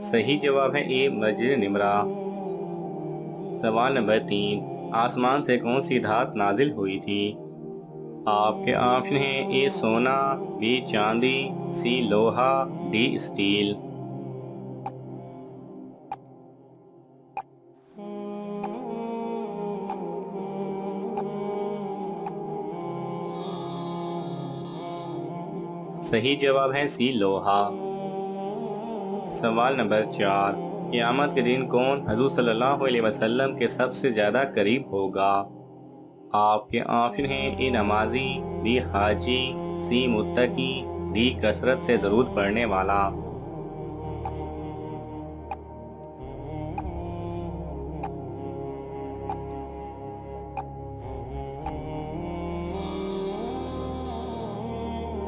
صحیح جواب ہے اے مسجد نمرہ۔ سوال نمبر 3، آسمان سے کون سی دھات نازل ہوئی تھی؟ آپ کے آپشن ہیں اے سونا، بی چاندی، سی لوہا، ڈی اسٹیل۔ صحیح جواب ہے سی لوہا۔ سوال نمبر 4، قیامت کے دن کون حضور صلی اللہ علیہ وسلم کے سب سے زیادہ قریب ہوگا؟ آپ کے آپشن ہیں اے نمازی، بی حاجی، سی متقی، ڈی کثرت سے درود پڑھنے والا۔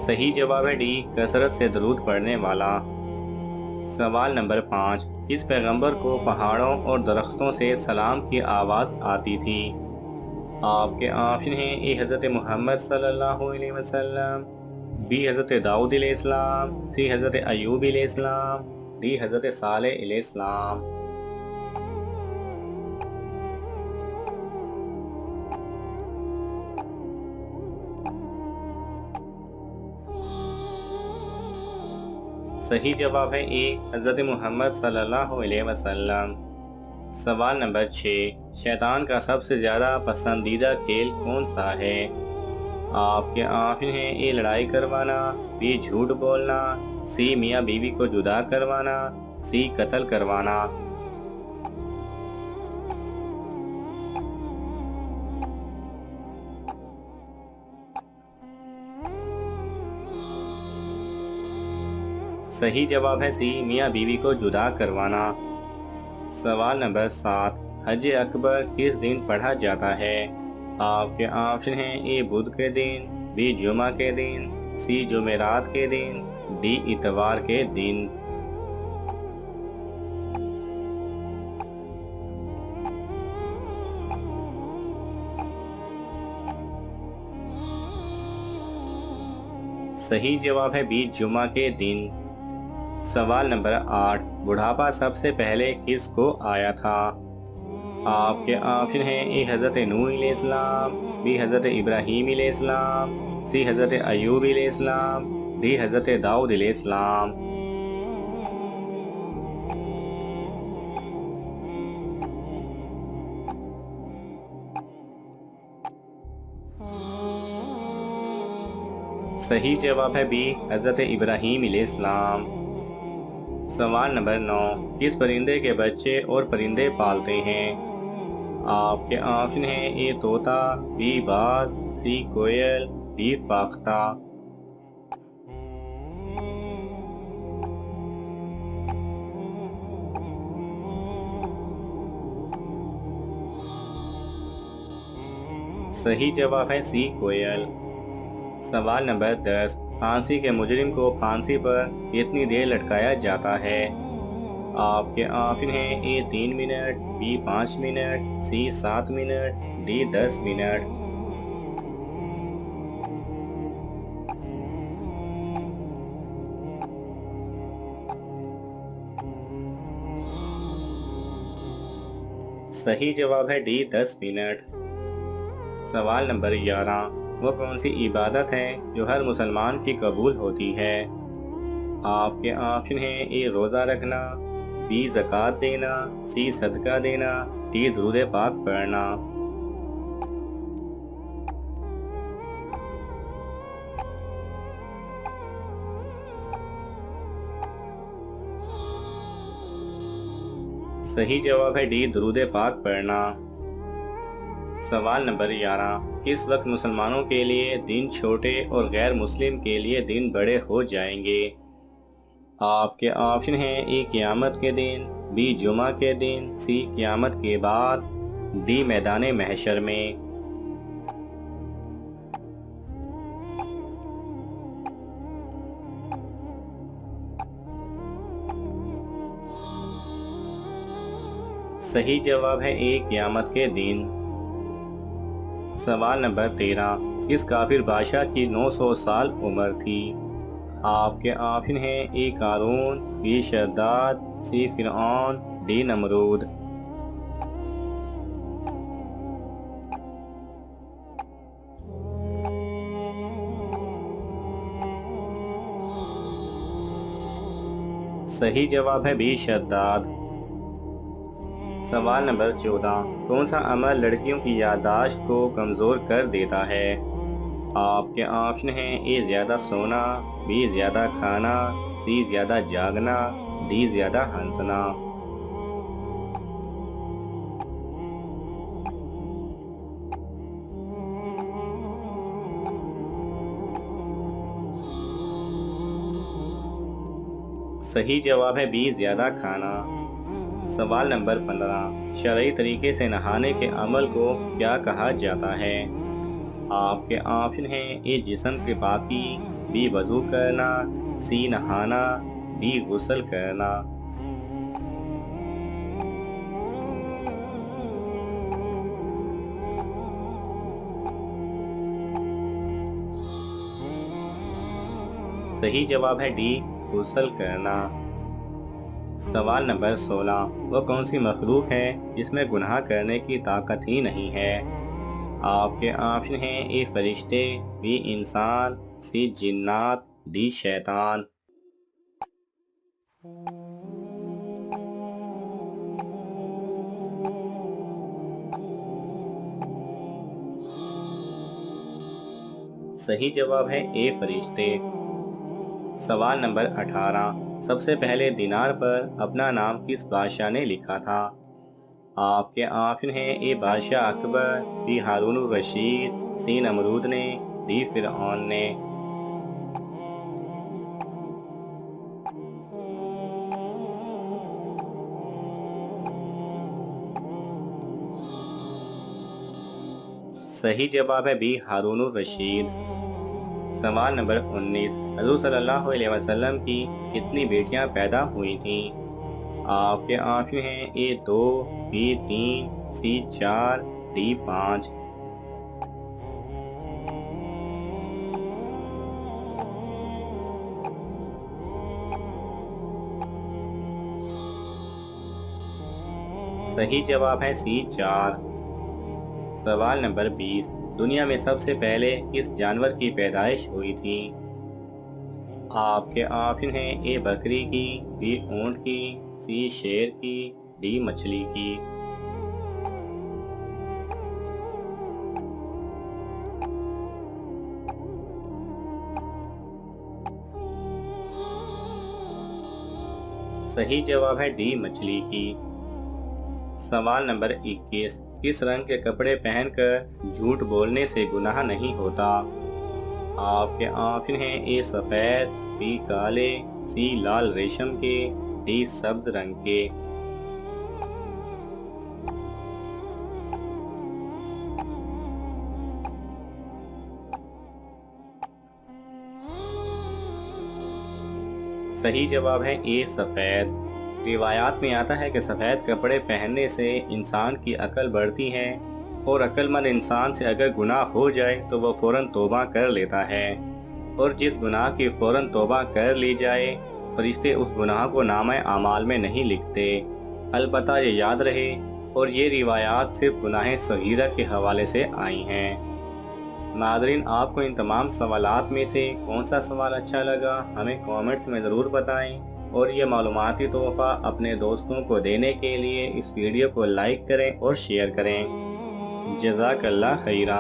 صحیح جواب ہے ڈی کثرت سے درود پڑھنے والا۔ سوال نمبر 5، اس پیغمبر کو پہاڑوں اور درختوں سے سلام کی آواز آتی تھی؟ آپ کے آپشن ہیں اے حضرت محمد صلی اللہ علیہ وسلم، بی حضرت داؤد علیہ السلام، سی حضرت ایوب علیہ السلام، ڈی حضرت صالح علیہ السلام۔ صحیح جواب ہے اے حضرت محمد صلی اللہ علیہ وسلم۔ سوال نمبر 6، شیطان کا سب سے زیادہ پسندیدہ کھیل کون سا ہے؟ آپ کے آپشن ہیں اے لڑائی کروانا، بی جھوٹ بولنا، سی میاں بیوی کو جدا کروانا، سی قتل کروانا۔ صحیح جواب ہے سی میاں بیوی کو جدا کروانا۔ سوال نمبر 7، حج اکبر کس دن پڑھا جاتا ہے؟ آپ کے آپشن ہیں اے بدھ کے دن، بی جمعہ کے دن، سی جمعرات کے دن، ڈی اتوار کے دن۔ صحیح جواب ہے بی جمعہ کے دن۔ سوال نمبر 8، بڑھاپا سب سے پہلے کس کو آیا تھا؟ آپ کے آپشن ہیں اے حضرت نوح علیہ السلام، بی حضرت ابراہیم علیہ السلام، سی حضرت ایوب علیہ السلام، ڈی حضرت داؤد علیہ السلام۔ صحیح جواب ہے بی حضرت ابراہیم علیہ السلام۔ سوال نمبر 9، کس پرندے کے بچے اور پرندے پالتے ہیں؟ آپ کے آپشن ہیں اے طوطا، بی باز، سی کوئل، ڈی فاختہ۔ صحیح جواب ہے سی کوئل۔ سوال نمبر 10، پھانسی کے مجرم کو پھانسی پر کتنی دیر لٹکایا جاتا ہے؟ آپ کے آپشن ہیں A 3 minute, B 5 minute, C 7 minute, D 10 minute. صحیح جواب ہے ڈی 10 منٹ۔ سوال نمبر 11، وہ کون سی عبادت ہے جو ہر مسلمان کی قبول ہوتی ہے؟ آپ کے آپشن ہیں اے روزہ رکھنا، بی زکوٰۃ دینا، سی صدقہ دینا، ڈی درود پاک پڑھنا۔ صحیح جواب ہے ڈی درود پاک پڑھنا۔ سوال نمبر 11، کس وقت مسلمانوں کے لیے دن چھوٹے اور غیر مسلم کے لیے دن بڑے ہو جائیں گے؟ آپ کے آپشن ہیں اے قیامت کے دن، بی جمعہ کے دن، سی قیامت کے بعد، ڈی میدان محشر میں۔ صحیح جواب ہے اے قیامت کے دن۔ سوال نمبر 13، کس کافر بادشاہ کی 900 سال عمر تھی؟ آپ کے آپشن ہیں اے قارون، بی شداد، سی فرعون، ڈی نمرود۔ صحیح جواب ہے بی شداد۔ سوال نمبر 14، کون سا عمل لڑکیوں کی یادداشت کو کمزور کر دیتا ہے؟ آپ کے آپشن ہیں اے زیادہ سونا، بی زیادہ کھانا، سی زیادہ جاگنا، ڈی زیادہ ہنسنا۔ صحیح جواب ہے بی زیادہ کھانا۔ سوال نمبر 15، شرعی طریقے سے نہانے کے عمل کو کیا کہا جاتا ہے؟ آپ کے آپشن ہیں اے جسم کی پاکی، بی وضو کرنا، سی نہانا، ڈی غسل کرنا۔ صحیح جواب ہے ڈی غسل کرنا۔ سوال نمبر 16، وہ کون سی مخلوق ہے جس میں گناہ کرنے کی طاقت ہی نہیں ہے؟ آپ کے آپشن ہیں اے فرشتے، بی انسان، سی جنات، ڈی شیطان۔ صحیح جواب ہے اے فرشتے۔ سوال نمبر 18، سب سے پہلے دینار پر اپنا نام کس بادشاہ نے لکھا تھا؟ آپ کے آپشن ہیں اے بادشاہ اکبر، بی ہارون الرشید، سی نمرود نے، ڈی فرعون نے۔ صحیح جواب ہے بی ہارون الرشید۔ سوال نمبر 19، حضور صلی اللہ علیہ وسلم کی کتنی بیٹیاں پیدا ہوئی تھیں؟ آپ کے آپشن ہیں اے 2، بی 3، سی 4، ڈی 5۔ صحیح جواب ہے سی 4۔ سوال نمبر 20، دنیا میں سب سے پہلے کس جانور کی پیدائش ہوئی تھی؟ آپ کے آپشن ہیں اے بکری کی، بی اونٹ کی، سی شیر کی، ڈی مچھلی کی۔ صحیح جواب ہے ڈی مچھلی کی۔ سوال نمبر 21، کس رنگ کے کپڑے پہن کر جھوٹ بولنے سے گناہ نہیں ہوتا؟ آپ کے آپشن ہیں اے سفید، بی کالے، سی لال ریشم کے، ڈی سبز رنگ کے۔ صحیح جواب ہے اے سفید۔ روایات میں آتا ہے کہ سفید کپڑے پہننے سے انسان کی عقل بڑھتی ہے، اور عقل مند انسان سے اگر گناہ ہو جائے تو وہ فوراً توبہ کر لیتا ہے، اور جس گناہ کی فوراً توبہ کر لی جائے فرشتے اس گناہ کو نامہ اعمال میں نہیں لکھتے۔ البتہ یہ یاد رہے، اور یہ روایات صرف گناہ صغیرہ کے حوالے سے آئی ہیں۔ ناظرین، آپ کو ان تمام سوالات میں سے کون سا سوال اچھا لگا ہمیں کامنٹس میں ضرور بتائیں، اور یہ معلوماتی تحفہ اپنے دوستوں کو دینے کے لیے اس ویڈیو کو لائک کریں اور شیئر کریں۔ جزاک اللہ خیرہ۔